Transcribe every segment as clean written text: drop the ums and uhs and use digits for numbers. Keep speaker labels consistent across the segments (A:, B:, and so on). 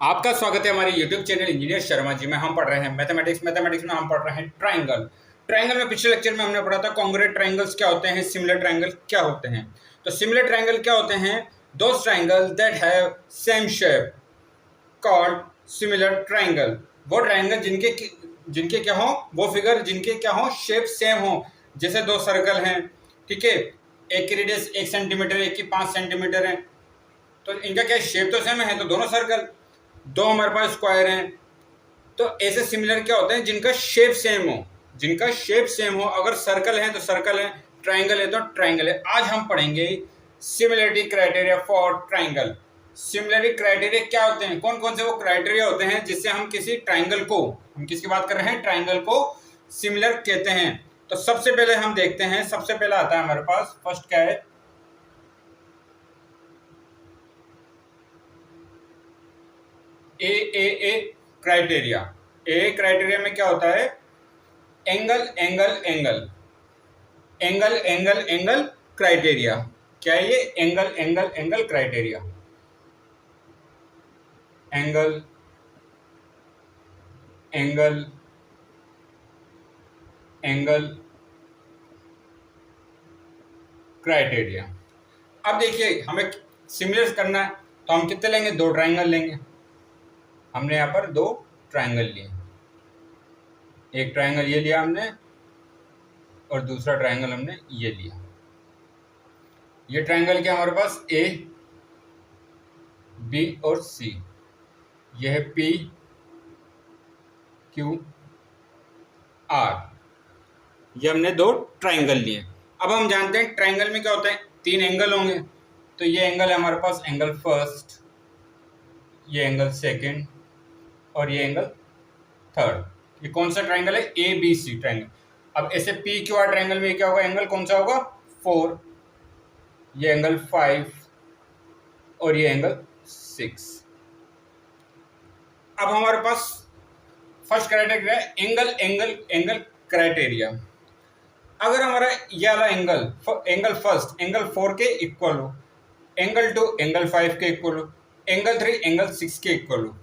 A: आपका स्वागत है हमारे YouTube channel engineer Sharma ji में। हम पढ़ रहे हैं मैथमेटिक्स में हम पढ़ रहे हैं ट्राइंगल। ट्राइंगल में पिछले लेक्चर में हमने पढ़ा था कॉन्ग्रुएंट ट्राइंगल्स क्या होते हैं, सिमिलर ट्राइंगल क्या होते हैं। तो सिमिलर ट्राइंगल क्या होते हैं? Those triangle that have same shape called similar triangle. वो ट्राइंगल जिनके क्या हो, वो फिगर जिनके क्या हो, शेप सेम हो। जैसे दो सर्कल हैं, ठीक है, एक की रेडियस 1 सेंटीमीटर, एक की 5 सेंटीमीटर है, तो इनका क्या शेप तो सेम है, तो दोनों सर्कल। दो हमारे पास स्क्वायर हैं, तो ऐसे सिमिलर क्या होते हैं जिनका शेप सेम हो, जिनका शेप सेम हो। अगर सर्कल है तो सर्कल है, ट्राइंगल है तो ट्राइंगल है। आज हम पढ़ेंगे similarity criteria for triangle. Similarity criteria क्या होते हैं, कौन कौन से वो क्राइटेरिया होते हैं जिससे हम किसी ट्राइंगल को, हम किसकी बात कर रहे हैं, ट्राइंगल को सिमिलर कहते हैं। तो सबसे पहले हम देखते हैं, सबसे पहला आता है हमारे पास, फर्स्ट क्या है, ए क्राइटेरिया। ए क्राइटेरिया में क्या होता है, angle angle angle angle angle angle criteria. क्या है ये? Angle angle angle criteria. Angle angle angle criteria. अब देखिए, हमें सिमिलर करना है तो हम कितने लेंगे, दो ट्राइंगल लेंगे। हमने यहाँ पर दो ट्राइंगल लिए, एक ट्राइंगल ये लिया हमने और दूसरा ट्राइंगल हमने ये लिया। ये ट्राइंगल क्या हमारे पास, ए बी और सी। ये है पी क्यू आर। ये हमने दो ट्राइंगल लिए। अब हम जानते हैं ट्राइंगल में क्या होता है, तीन एंगल होंगे। तो ये एंगल है हमारे पास एंगल फर्स्ट, ये एंगल सेकंड और ये एंगल थर्ड। ये कौन सा ट्राइंगल है, ए बी सी ट्राइंगल। अब ऐसे पी क्यू आर ट्राइंगल में क्या होगा, एंगल कौन सा होगा, 4, ये एंगल 5 और ये एंगल 6। अब हमारे पास फर्स्ट क्राइटेरिया है एंगल एंगल एंगल क्राइटेरिया। अगर हमारा ये वाला एंगल फर्स्ट एंगल 4 के इक्वल हो, एंगल 2 एंगल 5 के इक्वल हो, एंगल 3 एंगल 6 के इक्वल हो,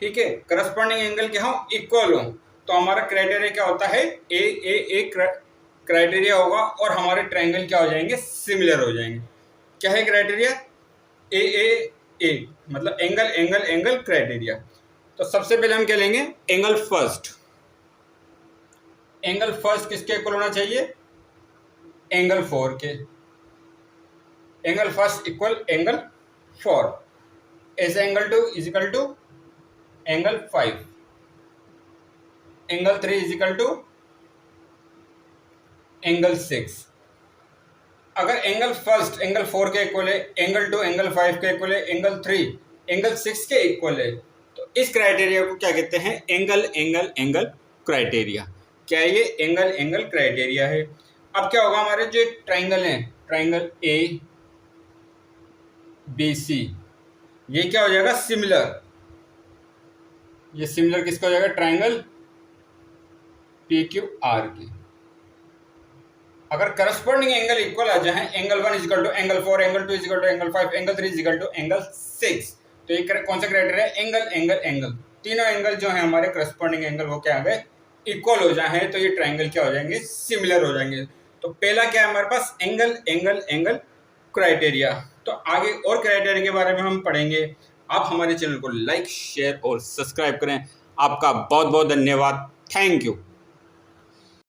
A: ठीक है, करस्पॉन्डिंग एंगल के हम इक्वल हो, तो हमारा क्राइटेरिया क्या होता है, ए क्राइटेरिया होगा और हमारे ट्राइंगल क्या हो जाएंगे, सिमिलर हो जाएंगे। क्या है क्राइटेरिया, ए मतलब एंगल एंगल एंगल क्राइटेरिया। तो सबसे पहले हम क्या लेंगे, एंगल फर्स्ट। एंगल फर्स्ट किसके इक्वल होना चाहिए, एंगल 4 के। एंगल फर्स्ट इक्वल एंगल 4, ऐसे angle 2 is equal to angle 5, angle 3 is equal to angle 6। अगर एंगल फर्स्ट एंगल 4 के इक्वल है, एंगल 2 एंगल 5 के इक्वल है, एंगल 3 एंगल 6 के इक्वल है, तो इस क्राइटेरिया को क्या कहते हैं, एंगल एंगल एंगल क्राइटेरिया। क्या ये एंगल एंगल क्राइटेरिया है। अब क्या होगा, हमारे जो ट्राइंगल हैं, ट्राइंगल ए बी सी, ये क्या हो जाएगा, सिमिलर। ये सिमिलर किसका हो जाएगा, ट्राइंगल पी क्यू आर की। अगर करस्पॉन्डिंग एंगल इक्वल आ जाए, angle 1 is equal to angle 4, angle 2 is equal to angle 5, angle 3 is equal to angle 6, तो ये कौन सा क्राइटेरिया है, एंगल एंगल एंगल। तीनों एंगल जो है हमारे करस्पॉन्डिंग एंगल वो क्या आ गए, इक्वल हो जाए, तो ये ट्राइंगल क्या हो जाएंगे, सिमिलर हो जाएंगे। तो पहला क्या है हमारे पास, एंगल एंगल एंगल क्राइटेरिया। तो आगे और क्राइटेरिया के बारे में हम पढ़ेंगे। आप हमारे चैनल को लाइक शेयर और सब्सक्राइब करें। आपका बहुत बहुत धन्यवाद, थैंक यू।